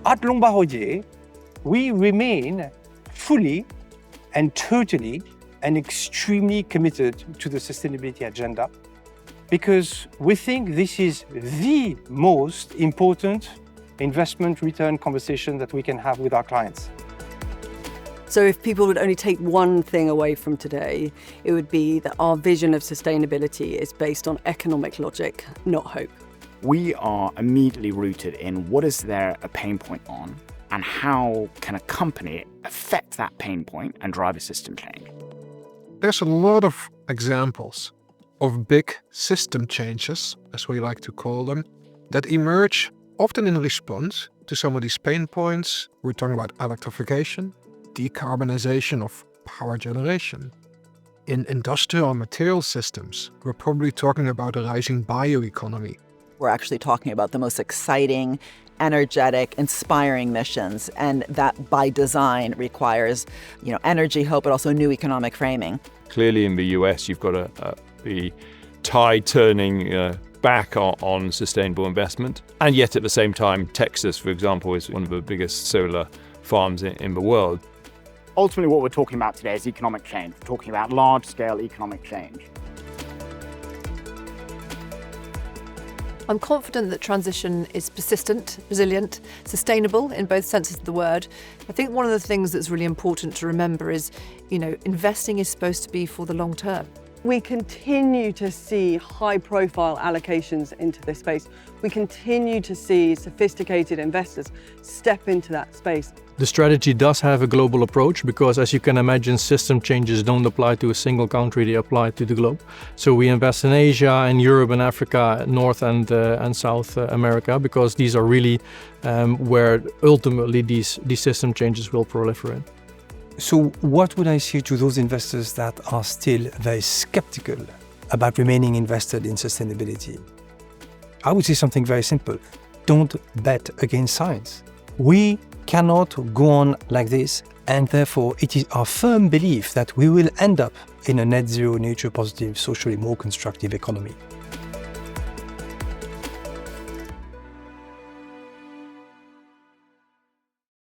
At LOIM, we remain fully and totally and extremely committed to the sustainability agenda because we think this is the most important investment return conversation that we can have with our clients. So if people would only take one thing away from today, it would be that our vision of sustainability is based on economic logic, not hope. We are immediately rooted in what is there a pain point on and how can a company affect that pain point and drive a system change. There's a lot of examples of big system changes, as we like to call them, that emerge often in response to some of these pain points. We're talking about electrification, decarbonization of power generation. In industrial and material systems, we're probably talking about a rising bioeconomy. We're actually talking about the most exciting, energetic, inspiring missions, and that by design requires, energy, hope, but also new economic framing. Clearly in the US, you've got the tide turning back on sustainable investment. And yet at the same time, Texas, for example, is one of the biggest solar farms in the world. Ultimately, what we're talking about today is economic change. We're talking about large-scale economic change. I'm confident that transition is persistent, resilient, sustainable in both senses of the word. I think one of the things that's really important to remember is, investing is supposed to be for the long term. We continue to see high-profile allocations into this space. We continue to see sophisticated investors step into that space. The strategy does have a global approach because, as you can imagine, system changes don't apply to a single country, they apply to the globe. So we invest in Asia, in Europe and Africa, North and South America, because these are really where ultimately these system changes will proliferate. So what would I say to those investors that are still very skeptical about remaining invested in sustainability? I would say something very simple. Don't bet against science. We cannot go on like this, and therefore it is our firm belief that we will end up in a net zero, nature positive, socially more constructive economy.